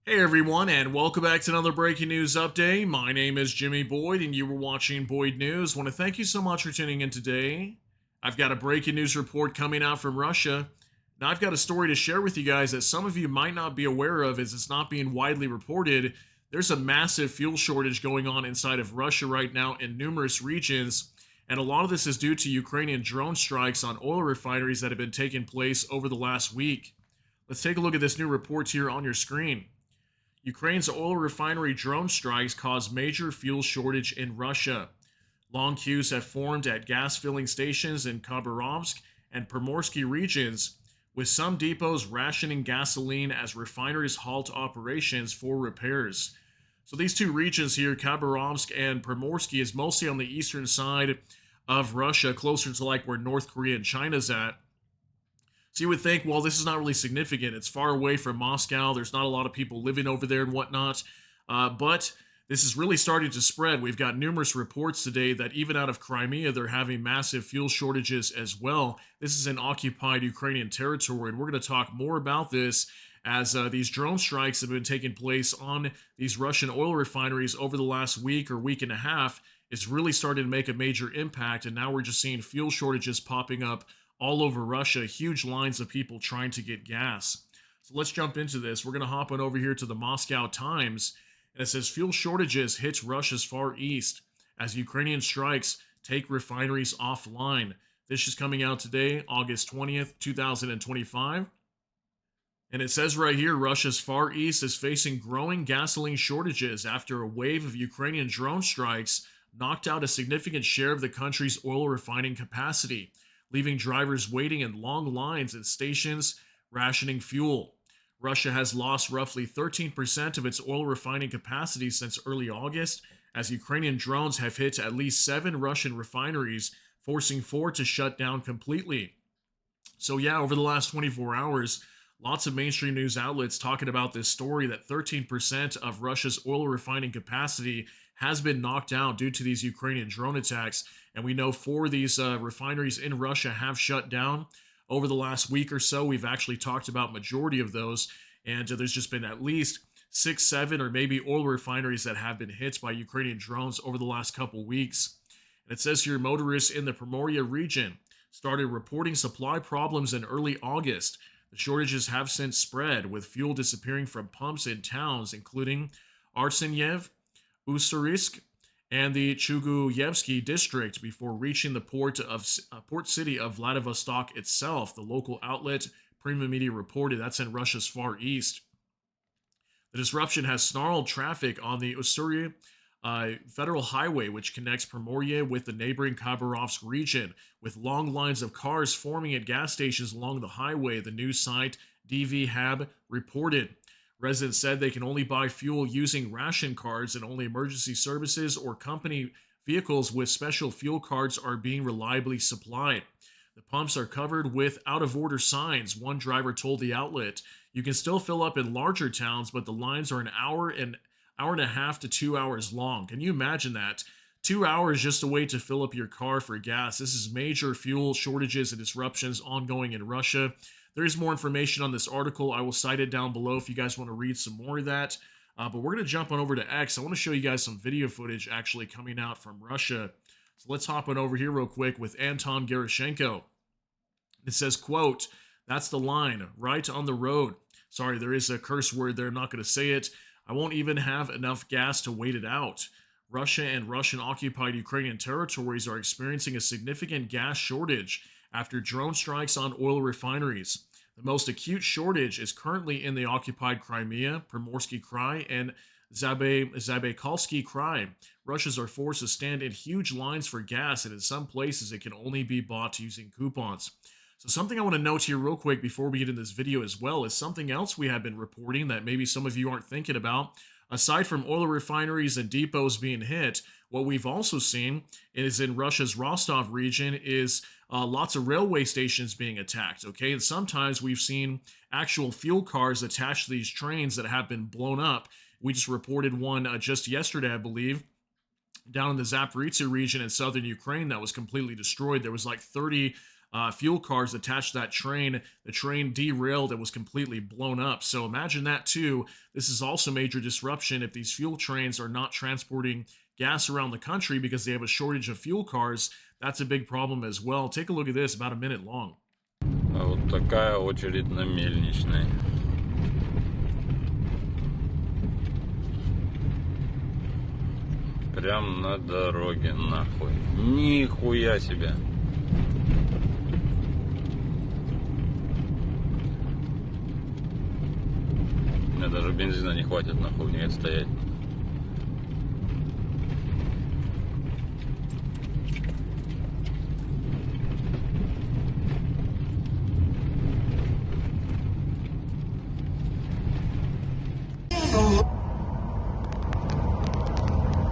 Hey everyone, and welcome back to another breaking news update. My name is Jimmy Boyd, and you were watching Boyd News. Want to thank you so much for tuning in today. I've got a breaking news report coming out from Russia. Now, I've got a story to share with you guys that some of you might not be aware of, as it's not being widely reported. There's a massive fuel shortage going on inside of Russia right now in numerous regions, and a lot of this is due to Ukrainian drone strikes on oil refineries that have been taking place over the last week. Let's take a look at this new report here on your screen. Ukraine's oil refinery drone strikes caused major fuel shortage in Russia. Long queues have formed at gas filling stations in Khabarovsk and Primorsky regions, with some depots rationing gasoline as refineries halt operations for repairs. So these two regions here, Khabarovsk and Primorsky, is mostly on the eastern side of Russia, closer to like where North Korea and China's at. So you would think, well, this is not really significant. It's far away from Moscow. There's not a lot of people living over there and whatnot. But this is really starting to spread. We've got numerous reports today that even out of Crimea, they're having massive fuel shortages as well. This is in occupied Ukrainian territory, and we're going to talk more about this as these drone strikes have been taking place on these Russian oil refineries over the last week or week and a half. It's really starting to make a major impact, and now we're just seeing fuel shortages popping up all over Russia, huge lines of people trying to get gas. So let's jump into this. We're going to hop on over here to the Moscow Times, and it says fuel shortages hits Russia's Far East as Ukrainian strikes take refineries offline. This is coming out today, August 20th, 2025. And it says right here Russia's Far East is facing growing gasoline shortages after a wave of Ukrainian drone strikes knocked out a significant share of the country's oil refining capacity, leaving drivers waiting in long lines at stations, rationing fuel. Russia has lost roughly 13% of its oil refining capacity since early August, as Ukrainian drones have hit at least 7 Russian refineries, forcing 4 to shut down completely. So, yeah, over the last 24 hours, lots of mainstream news outlets talking about this story that 13% of Russia's oil refining capacity has been knocked out due to these Ukrainian drone attacks. And we know 4 of these refineries in Russia have shut down over the last week or so. We've actually talked about majority of those, and there's just been at least 6, 7, or maybe oil refineries that have been hit by Ukrainian drones over the last couple weeks. And it says here motorists in the Primoria region started reporting supply problems in early August. The shortages have since spread, with fuel disappearing from pumps in towns including Arsenyev, Ussurisk, and the Chuguyevsky district before reaching the port city of Vladivostok itself. The local outlet Prima Media reported that's in Russia's Far East. The disruption has snarled traffic on the Ussuri federal highway, which connects Primorye with the neighboring Khabarovsk region, with long lines of cars forming at gas stations along the highway, the news site DVHab reported. Residents said they can only buy fuel using ration cards, and only emergency services or company vehicles with special fuel cards are being reliably supplied. The pumps are covered with out of order signs, one driver told the outlet. You can still fill up in larger towns, but the lines are an hour and a half to 2 hours long. Can you imagine that? 2 hours just to wait to fill up your car for gas. This is major fuel shortages and disruptions ongoing in Russia. There is more information on this article. I will cite it down below if you guys want to read some more of that. But we're going to jump on over to X. I want to show you guys some video footage actually coming out from Russia. So let's hop on over here real quick with Anton Gerashenko. It says, quote, "That's the line, right on the road." Sorry, there is a curse word there. I'm not going to say it. "I won't even have enough gas to wait it out." Russia and Russian-occupied Ukrainian territories are experiencing a significant gas shortage after drone strikes on oil refineries. The most acute shortage is currently in the occupied Crimea, Primorsky Krai, and Zabaykalsky Krai. Russians are forced to stand in huge lines for gas, and in some places it can only be bought using coupons. So something I want to note here real quick before we get in this video as well is something else we have been reporting that maybe some of you aren't thinking about. Aside from oil refineries and depots being hit, what we've also seen is in Russia's Rostov region is lots of railway stations being attacked, okay? And sometimes we've seen actual fuel cars attached to these trains that have been blown up. We just reported one just yesterday, I believe, down in the Zaporizhzhia region in southern Ukraine that was completely destroyed. There was like 30 fuel cars attached to that train. The train derailed and was completely blown up. So imagine that too. This is also major disruption if these fuel trains are not transporting gas around the country because they have a shortage of fuel cars. That's a big problem as well. Take a look at this, about a minute long. А вот такая очередь на мельничной. Прям на дороге, нахуй. Нихуя себе. У меня даже бензина не хватит, нахуй, мне стоять.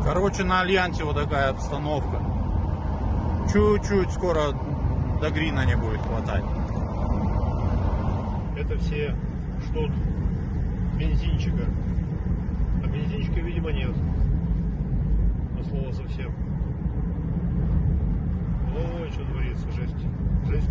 Короче, на Альянсе вот такая обстановка. Чуть-чуть скоро до Грина не будет хватать. Это все ждут бензинчика. А бензинчика, видимо, нет. На слово совсем. Ой, что творится, жесть. Жесть.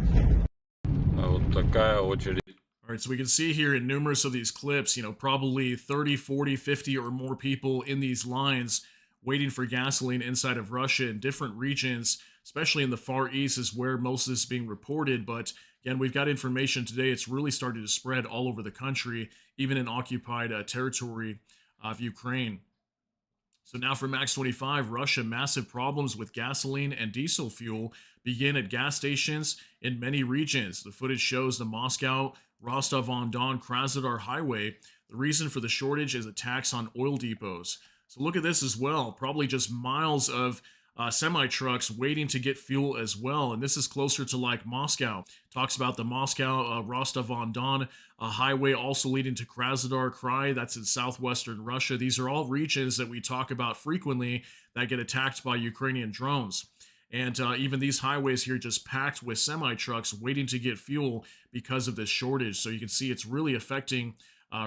А вот такая очередь. All right, so we can see here in numerous of these clips, probably 30, 40, 50 or more people in these lines waiting for gasoline inside of Russia in different regions, especially in the Far East is where most of this is being reported. But again, we've got information today. It's really started to spread all over the country, even in occupied territory of Ukraine. So now for Max 25, Russia, massive problems with gasoline and diesel fuel begin at gas stations in many regions. The footage shows the Moscow Rostov-on-Don Krasnodar highway. The reason for the shortage is attacks on oil depots. So look at this as well. Probably just miles of semi-trucks waiting to get fuel as well. And this is closer to like Moscow. Talks about the Moscow Rostov-on-Don highway also leading to Krasnodar Krai. That's in southwestern Russia. These are all regions that we talk about frequently that get attacked by Ukrainian drones. And even these highways here just packed with semi-trucks waiting to get fuel because of this shortage. So you can see it's really affecting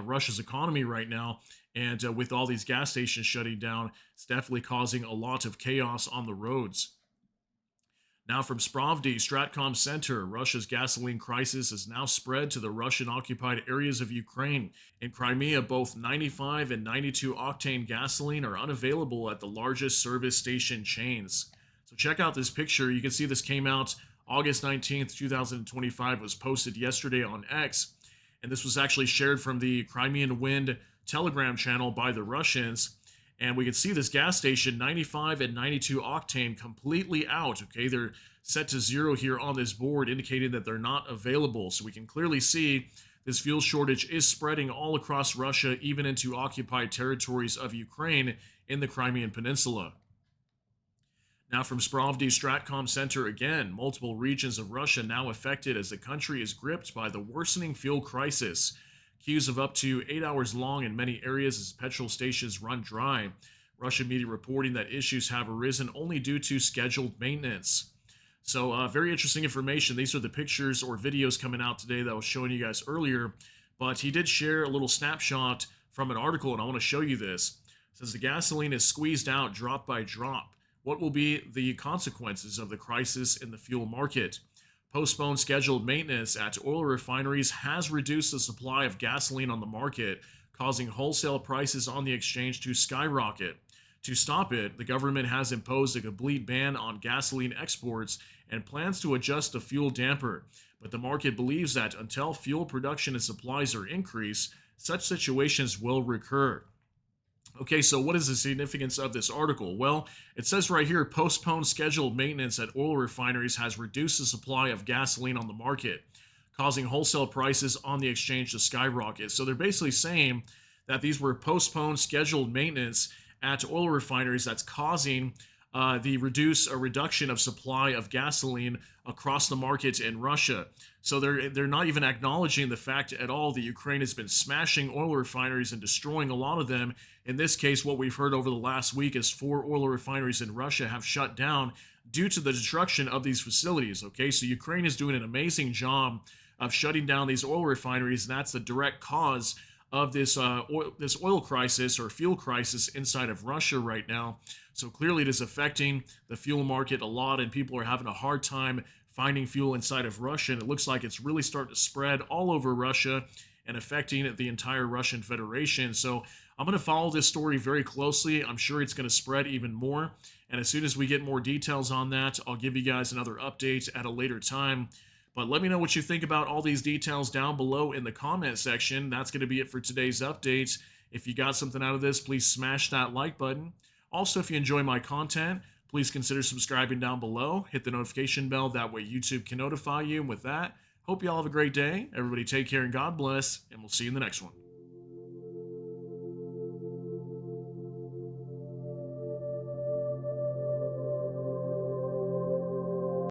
Russia's economy right now. And with all these gas stations shutting down, it's definitely causing a lot of chaos on the roads. Now from Spravdy, Stratcom Center, Russia's gasoline crisis has now spread to the Russian-occupied areas of Ukraine. In Crimea, both 95 and 92 octane gasoline are unavailable at the largest service station chains. So check out this picture. You can see this came out August 19th, 2025. It was posted yesterday on X. And this was actually shared from the Crimean Wind Telegram channel by the Russians. And we can see this gas station, 95 and 92 octane, completely out. Okay, they're set to 0 here on this board, indicating that they're not available. So we can clearly see this fuel shortage is spreading all across Russia, even into occupied territories of Ukraine in the Crimean Peninsula. Now from Spravdy Stratcom Center again, multiple regions of Russia now affected as the country is gripped by the worsening fuel crisis. Queues of up to 8 hours long in many areas as petrol stations run dry. Russian media reporting that issues have arisen only due to scheduled maintenance. So very interesting information. These are the pictures or videos coming out today that I was showing you guys earlier. But he did share a little snapshot from an article, and I want to show you this. It says the gasoline is squeezed out drop by drop. What will be the consequences of the crisis in the fuel market? Postponed scheduled maintenance at oil refineries has reduced the supply of gasoline on the market, causing wholesale prices on the exchange to skyrocket. To stop it, the government has imposed a complete ban on gasoline exports and plans to adjust the fuel damper. But the market believes that until fuel production and supplies are increased, such situations will recur. Okay, so what is the significance of this article? Well, it says right here, postponed scheduled maintenance at oil refineries has reduced the supply of gasoline on the market, causing wholesale prices on the exchange to skyrocket. So they're basically saying that these were postponed scheduled maintenance at oil refineries that's causing the reduction of supply of gasoline across the market in Russia. So they're not even acknowledging the fact at all that Ukraine has been smashing oil refineries and destroying a lot of them. In this case, what we've heard over the last week is 4 oil refineries in Russia have shut down due to the destruction of these facilities. Okay, so Ukraine is doing an amazing job of shutting down these oil refineries, and that's the direct cause of this oil crisis or fuel crisis inside of Russia right now. So clearly it is affecting the fuel market a lot, and people are having a hard time finding fuel inside of Russia, and it looks like it's really starting to spread all over Russia and affecting the entire Russian Federation. So I'm going to follow this story very closely. I'm sure it's going to spread even more. And as soon as we get more details on that, I'll give you guys another update at a later time. But let me know what you think about all these details down below in the comment section. That's going to be it for today's update. If you got something out of this, please smash that like button. Also, if you enjoy my content, please consider subscribing down below. Hit the notification bell. That way YouTube can notify you. And with that, hope you all have a great day. Everybody take care and God bless. And we'll see you in the next one.